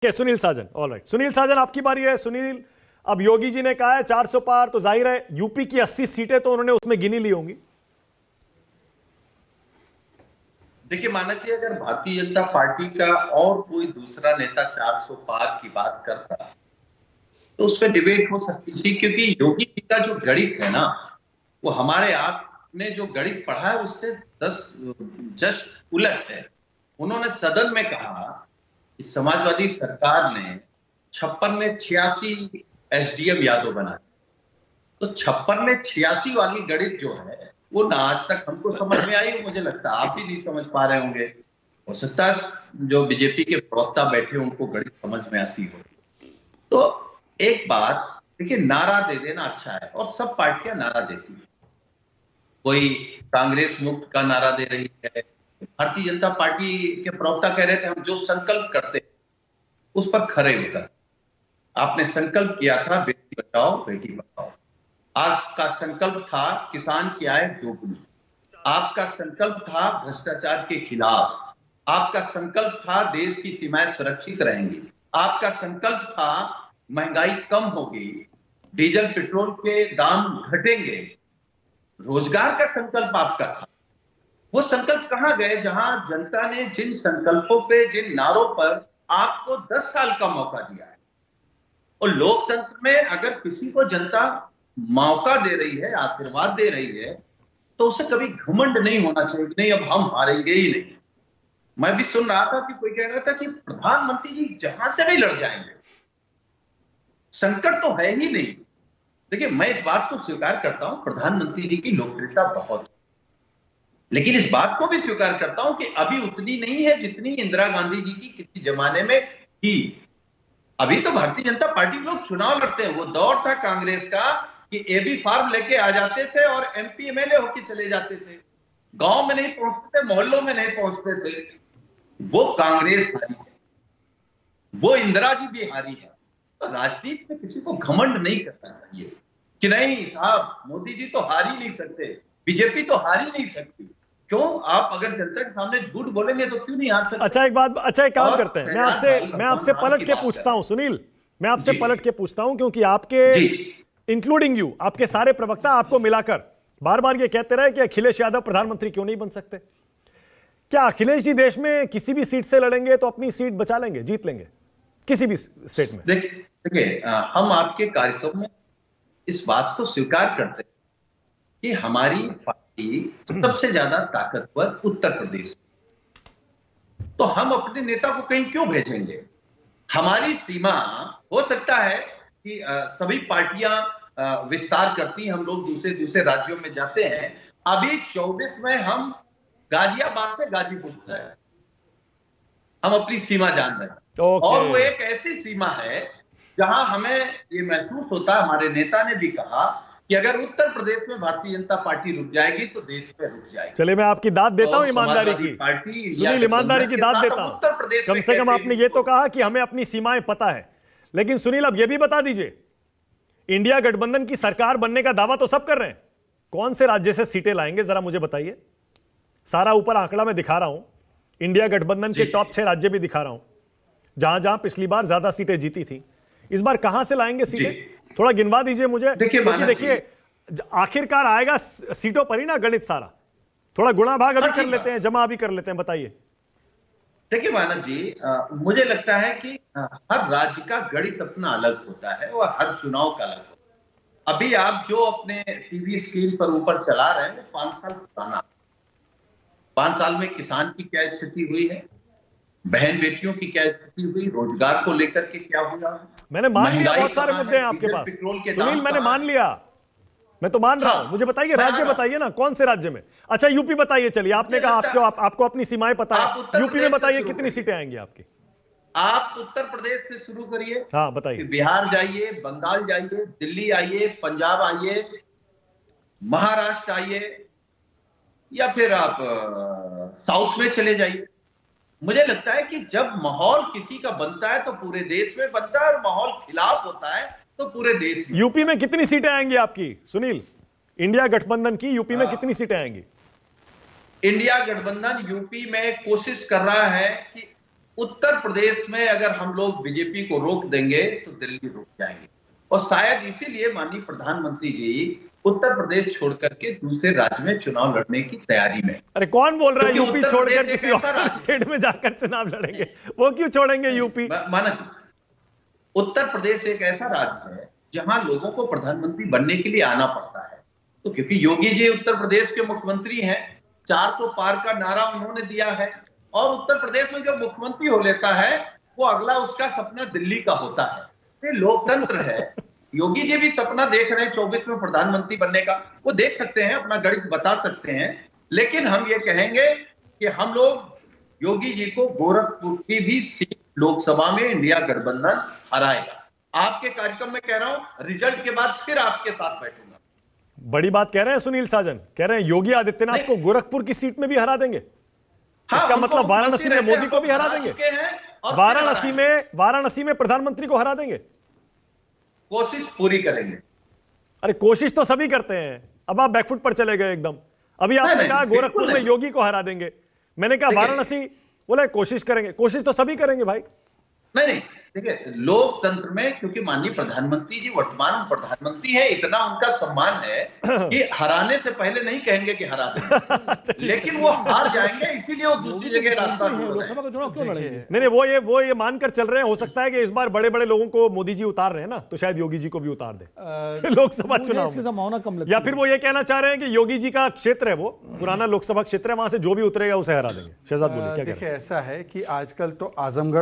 सुनील साजन, alright. Sunil साजन, आपकी बारी है। सुनील, अब योगी जी ने कहा है 400 पार, तो जाहिर है यूपी की 80 सीटें तो उन्होंने उसमें गिनी ली होंगी। देखिए मानक जी, अगर भारतीय जनता पार्टी का और कोई दूसरा नेता 400 पार की बात करता तो उस पर डिबेट हो सकती थी, क्योंकि योगी जी का जो गणित है ना, वो हमारे आपने जो गणित पढ़ा है उससे 10 जस्ट उलट है। उन्होंने सदन में कहा कि समाजवादी सरकार ने 56 में 86 एसडीएम यादव बनाए। तो 56 में 86 वाली गणित जो है वो ना आज तक हमको समझ में आई, मुझे लगता है आप भी नहीं समझ पा रहे होंगे। हो सकता है जो बीजेपी के प्रवक्ता बैठे उनको गणित समझ में आती हो। तो एक बात देखिए, नारा दे देना अच्छा है और सब पार्टियां नारा देती है। कोई कांग्रेस मुक्त का नारा दे रही है, भारतीय जनता पार्टी के प्रवक्ता कह रहे थे हम जो संकल्प करते हैं उस पर खरे उतर। आपने संकल्प किया था बेटी बचाओ बेटी पढ़ाओ, आपका संकल्प था किसान की आय दोगुनी, आपका संकल्प था भ्रष्टाचार के खिलाफ, आपका संकल्प था देश की सीमाएं सुरक्षित रहेंगी, आपका संकल्प था महंगाई कम होगी, डीजल पेट्रोल के दाम घटेंगे, रोजगार का संकल्प आपका था। वो संकल्प कहां गए जहां जनता ने जिन संकल्पों पे, जिन नारों पर आपको 10 साल का मौका दिया है। और लोकतंत्र में अगर किसी को जनता मौका दे रही है, आशीर्वाद दे रही है, तो उसे कभी घमंड नहीं होना चाहिए कि नहीं अब हम हारेंगे ही नहीं। मैं भी सुन रहा था कि कोई कह रहा था कि प्रधानमंत्री जी जहां से भी लड़ जाएंगे, संकट तो है ही नहीं। देखिए मैं इस बात को स्वीकार करता हूं, प्रधानमंत्री जी की लोकप्रियता बहुत है, लेकिन इस बात को भी स्वीकार करता हूं कि अभी उतनी नहीं है जितनी इंदिरा गांधी जी की किसी जमाने में थी। अभी तो भारतीय जनता पार्टी के लोग चुनाव लड़ते हैं। वो दौर था कांग्रेस का कि एबी फार्म लेके आ जाते थे और एमपी एमएलए होके चले जाते थे, गांव में नहीं पहुंचते थे, मोहल्लों में नहीं पहुंचते थे। वो कांग्रेस हारी है, वो इंदिरा जी भी हारी है। तो राजनीति में किसी को घमंड नहीं करना चाहिए कि नहीं साहब मोदी जी तो हार ही नहीं सकते, बीजेपी तो हार ही नहीं सकती। क्यों? आप अगर जनता के सामने झूठ बोलेंगे तो क्यों नहीं हार सकते? अच्छा, एक बात, अच्छा एक काम करते हैं, मैं आपसे पलट के पूछता हूं सुनील, मैं आपसे पलट के पूछता हूं, क्योंकि आपके इंक्लूडिंग यू, आपके सारे प्रवक्ता आपको मिलाकर बार बार ये कहते रहे कि अखिलेश यादव प्रधानमंत्री क्यों नहीं बन सकते। क्या अखिलेश जी देश में किसी भी सीट से लड़ेंगे तो अपनी सीट बचा लेंगे, जीत लेंगे किसी भी स्टेट में? देखिए हम आपके कार्यक्रम में इस बात को स्वीकार करते हैं कि हमारी पार्टी सबसे ज्यादा ताकतवर उत्तर प्रदेश, तो हम अपने नेता को कहीं क्यों भेजेंगे? हमारी सीमा, हो सकता है कि सभी पार्टियां विस्तार करती, हम लोग दूसरे दूसरे राज्यों में जाते हैं। अभी 24 में हम गाजियाबाद से गाजीपुर तक हम अपनी सीमा जान रहे हैं। और वो एक ऐसी सीमा है जहां हमें ये महसूस होता है, हमारे नेता ने भी कहा कि अगर उत्तर प्रदेश में भारतीय जनता पार्टी रुक जाएगी तो देश में रुक जाएगी। चलिए मैं आपकी दाद देता हूं ईमानदारी की, सुनील ईमानदारी की दाद देता हूं। उत्तर प्रदेश कम से कम आपने ये तो कहा कि हमें अपनी सीमाएं पता है। लेकिन सुनील अब ये भी बता दीजिए, इंडिया गठबंधन की सरकार बनने का दावा तो सब कर रहे हैं, कौन से राज्य से सीटें लाएंगे जरा मुझे बताइए। सारा ऊपर आंकड़ा मैं दिखा रहा हूं, इंडिया गठबंधन के टॉप 6 राज्य भी दिखा रहा हूं, जहां जहां पिछली बार ज्यादा सीटें जीती थी। इस बार कहां से लाएंगे सीटें, थोड़ा गिनवा दीजिए मुझे। देखिए आखिरकार आएगा सीटों पर ही ना गणित सारा। थोड़ा गुणा भाग अभी कर लेते हैं, जमा अभी कर लेते हैं, बताइए। देखिए मानव जी, मुझे लगता है कि हर राज्य का गणित अपना अलग होता है और हर चुनाव का अलग होता है। अभी आप जो अपने टीवी स्क्रीन पर ऊपर चला रहे हैं वो 5 साल पुराना। 5 साल में किसान की क्या स्थिति हुई है, बहन बेटियों की क्या स्थिति हुई, रोजगार को लेकर के क्या हुआ, मैंने मान लिया बहुत सारे मुद्दे हैं आपके पास सुनील, मैंने मान लिया, मैं तो मान रहा हूं। मुझे बताइए राज्य बताइए ना, कौन से राज्य में? अच्छा यूपी बताइए। चलिए आपने कहा आपको अपनी सीमाएं पता है, यूपी में बताइए कितनी सीटें आएंगी आपकी? आप उत्तर प्रदेश से शुरू करिए, हाँ बताइए। बिहार जाइए, बंगाल जाइए, दिल्ली आइए, पंजाब आइए, महाराष्ट्र आइए, या फिर आप साउथ में चले जाइए। मुझे लगता है कि जब माहौल किसी का बनता है तो पूरे देश में बनता है, और माहौल खिलाफ होता है तो पूरे देश में। यूपी में कितनी सीटें आएंगी आपकी सुनील, इंडिया गठबंधन की यूपी में कितनी सीटें आएंगी? इंडिया गठबंधन यूपी में कोशिश कर रहा है कि उत्तर प्रदेश में अगर हम लोग बीजेपी को रोक देंगे तो दिल्ली रुक जाएंगे, और शायद इसीलिए माननीय प्रधानमंत्री जी उत्तर प्रदेश छोड़ करके दूसरे राज्य में चुनाव लड़ने की तैयारी में। अरे कौन बोल रहा है क्योंकि यूपी उत्तर छोड़कर प्रदेश किसी एक ऐसा और राज्य- स्टेट में जाकर चुनाव लड़ेंगे? वो क्यों छोड़ेंगे यूपी? मानक, उत्तर प्रदेश एक ऐसा राज्य है जहां लोगों को प्रधानमंत्री बनने के लिए आना पड़ता है। तो क्योंकि योगी जी उत्तर प्रदेश के मुख्यमंत्री हैं, 400 पार का नारा उन्होंने दिया है, और उत्तर प्रदेश में जो मुख्यमंत्री हो लेता है वो अगला उसका सपना दिल्ली का होता है। ये लोकतंत्र है। योगी जी भी सपना देख रहे हैं 24 में प्रधानमंत्री बनने का, वो देख सकते हैं, अपना गणित बता सकते हैं, लेकिन हम ये कहेंगे कि हम लोग योगी जी को गोरखपुर की भी सीट लोकसभा में इंडिया गठबंधन हराएगा। आपके कार्यक्रम में कह रहा हूं, रिजल्ट के बाद फिर आपके साथ बैठूंगा। बड़ी बात कह रहे हैं सुनील साजन, कह रहे हैं योगी आदित्यनाथ को गोरखपुर की सीट में भी हरा देंगे। इसका मतलब वाराणसी में मोदी को भी हरा देंगे, वाराणसी में प्रधानमंत्री को हरा देंगे। कोशिश पूरी करेंगे। अरे कोशिश तो सभी करते हैं, अब आप बैकफुट पर चले गए एकदम। अभी आपने कहा गोरखपुर में योगी को हरा देंगे, मैंने कहा वाराणसी, बोले कोशिश करेंगे। कोशिश तो सभी करेंगे भाई। नहीं, देखिए लोकतंत्र में क्योंकि माननीय प्रधानमंत्री जी वर्तमान प्रधानमंत्री है, इतना उनका सम्मान है कि हराने से पहले नहीं कहेंगे कि हरा देंगे, लेकिन वो हार जाएंगे, इसीलिए वो दूसरी जगह रास्ता ढूंढ रहे हैं। लोकसभा का चुनाव क्यों लड़ेंगे? नहीं, वो ये मानकर चल रहे हैं, हो सकता है कि इस बार बड़े बड़े लोगों को मोदी जी उतार रहे हैं ना, तो शायद योगी जी को भी उतार दे लोकसभा चुनाव इसकी संभावना कम लगती या फिर वो ये कहना चाह रहे हैं कि योगी जी का क्षेत्र है, वो पुराना लोकसभा क्षेत्र है, वहां से जो भी उतरेगा उसे हरा देंगे। शहजाद बोलिए, क्या कह रहे हैं? देखिए ऐसा है कि आजकल तो आजमगढ़